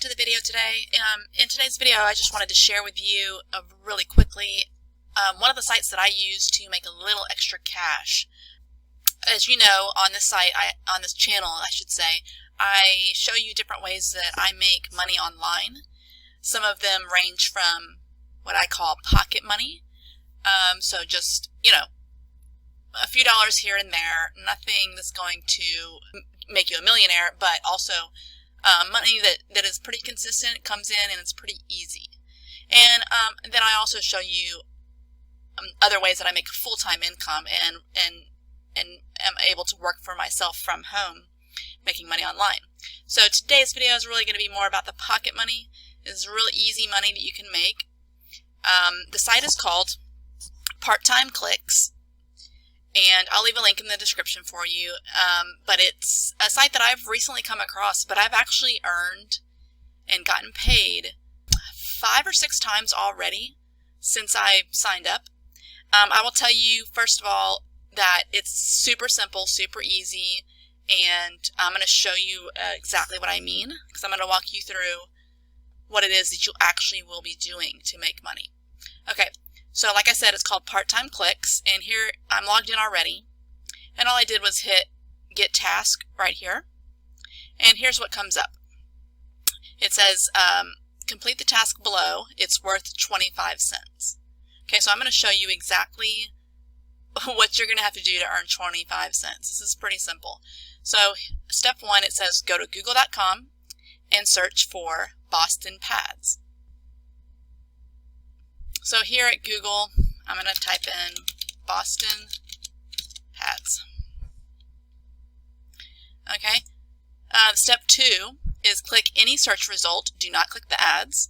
to the video today. In today's video, I just wanted to share with you really quickly one of the sites that I use to make a little extra cash. As you know, on this site, on this channel, I should say, I show you different ways that I make money online. Some of them range from what I call pocket money. So just, a few dollars here and there, nothing that's going to make you a millionaire, but also money that is pretty consistent, comes in, and it's pretty easy. And then I also show you other ways that I make full-time income and am able to work for myself from home, making money online. So today's video is really going to be more about the pocket money. It's really easy money that you can make. The site is called Part-Time Clicks, and I'll leave a link in the description for you. But it's a site that I've recently come across, but I've actually earned and gotten paid 5 or 6 times already since I signed up. I will tell you, first of all, that it's super simple, super easy, and I'm going to show you exactly what I mean, because I'm going to walk you through what it is that you actually will be doing to make money. Okay, so like I said, it's called Part-Time Clicks, and here I'm logged in already, and all I did was hit Get Task right here, and here's what comes up. It says, complete the task below, it's worth 25 cents. Okay, so I'm going to show you exactly what you're going to have to do to earn 25 cents. This is pretty simple. So step 1, it says go to google.com and search for Boston pads. So here at Google, I'm going to type in Boston pads. Okay. Step 2 is click any search result, do not click the ads,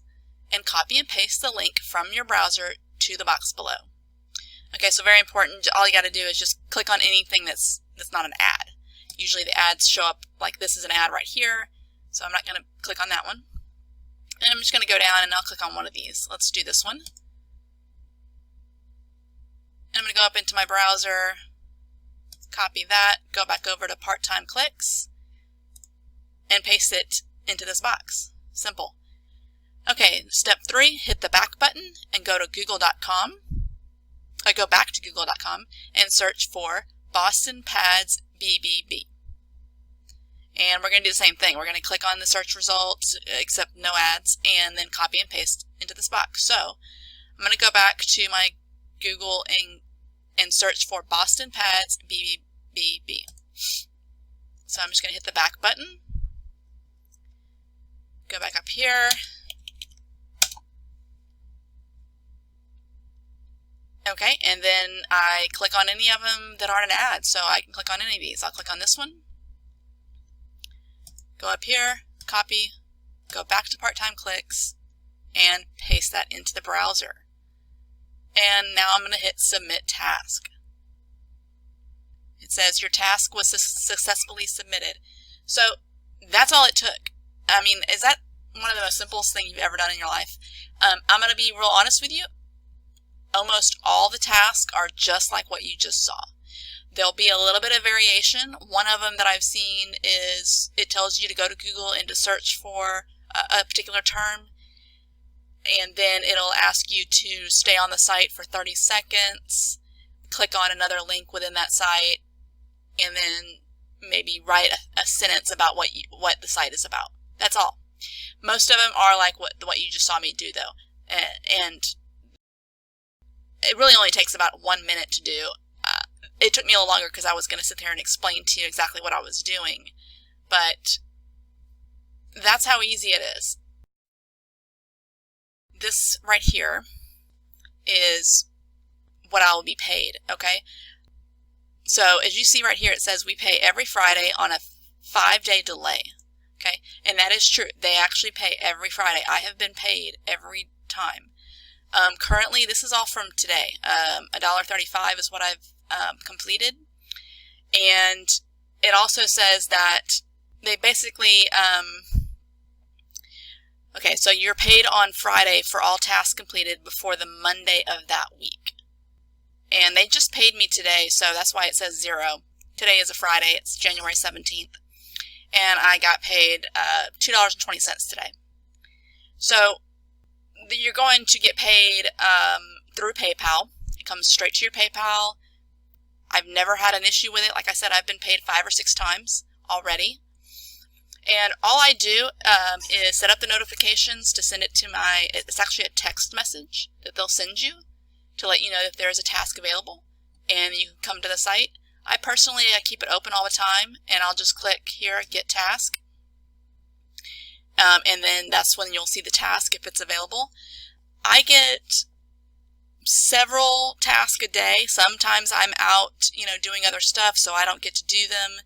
and copy and paste the link from your browser to the box below. Okay, so very important, all you got to do is just click on anything that's not an ad. Usually the ads show up like this is an ad right here, so I'm not going to click on that one. And I'm just going to go down and I'll click on one of these. Let's do this one. And I'm going to go up into my browser, copy that, go back over to Part-Time Clicks, and paste it into this box. Simple. Okay, step 3, hit the back button and go to google.com. I go back to google.com and search for Boston Pads BBB. And we're going to do the same thing. We're going to click on the search results, except no ads, and then copy and paste into this box. So I'm going to go back to my Google and search for Boston Pads BBB. So I'm just going to hit the back button, go back up here, okay, and then I click on any of them that aren't an ad, so I can click on any of these. I'll click on this one, go up here, copy, go back to Part-Time Clicks, and paste that into the browser. And now I'm going to hit Submit Task. It says your task was successfully submitted. So that's all it took. I mean, is that one of the most simplest things you've ever done in your life? I'm going to be real honest with you. Almost all the tasks are just like what you just saw. There'll be a little bit of variation. One of them that I've seen is it tells you to go to Google and to search for a particular term, and then it'll ask you to stay on the site for 30 seconds, click on another link within that site, and then maybe write a sentence about what the site is about. That's all. Most of them are like what you just saw me do, though, and it really only takes about 1 minute to do. It took me a little longer because I was going to sit there and explain to you exactly what I was doing, but that's how easy it is. This right here is what I will be paid, okay? So as you see right here, it says we pay every Friday on a 5-day delay, okay? And that is true. They actually pay every Friday. I have been paid every time. Currently, this is all from today. $1.35 is what I've completed. And it also says that they basically, okay, so you're paid on Friday for all tasks completed before the Monday of that week. And they just paid me today, so that's why it says 0. Today is a Friday. It's January 17th. And I got paid $2.20 today. So you're going to get paid through PayPal. It comes straight to your PayPal. I've never had an issue with it. Like I said, I've been paid 5 or 6 times already. And all I do is set up the notifications to send it to it's actually a text message that they'll send you to let you know if there is a task available, and you can come to the site. I personally keep it open all the time, and I'll just click here, Get Task. And then that's when you'll see the task if it's available. I get several tasks a day. Sometimes I'm out, doing other stuff, so I don't get to do them.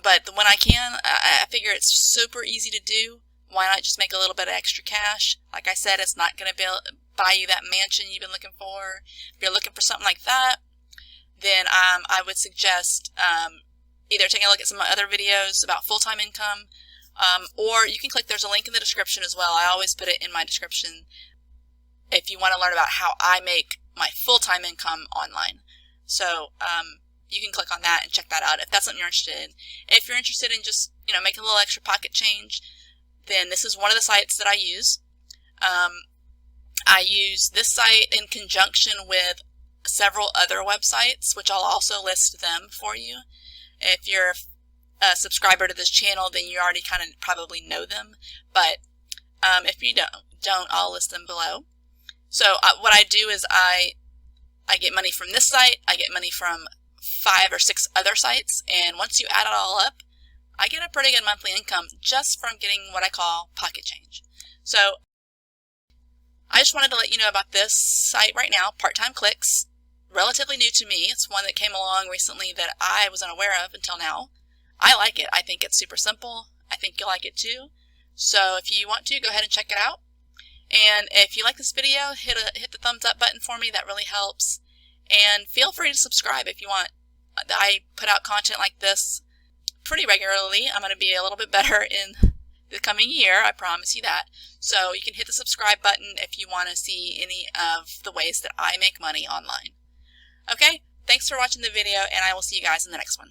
But when I can, I figure it's super easy to do. Why not just make a little bit of extra cash? Like I said, it's not going to buy you that mansion you've been looking for. If you're looking for something like that, then I would suggest either taking a look at some other videos about full-time income, or you can click, there's a link in the description as well. I always put it in my description if you want to learn about how I make my full-time income online. So you can click on that and check that out if that's something you're interested in. If you're interested in just making a little extra pocket change, then this is one of the sites that I use. I use this site in conjunction with several other websites, which I'll also list them for you. If you're a subscriber to this channel, then you already kind of probably know them, but if you don't, I'll list them below. So what I do is I get money from this site, I get money from 5 or 6 other sites, and once you add it all up, I get a pretty good monthly income just from getting what I call pocket change. So I just wanted to let you know about this site right now, Part-Time Clicks. Relatively new to me. It's one that came along recently that I was unaware of until now. I like it. I think it's super simple. I think you'll like it too. So if you want to, go ahead and check it out. And if you like this video, hit the thumbs up button for me. That really helps. And feel free to subscribe if you want. I put out content like this pretty regularly. I'm going to be a little bit better in the coming year. I promise you that. So you can hit the subscribe button if you want to see any of the ways that I make money online. Okay, thanks for watching the video, and I will see you guys in the next one.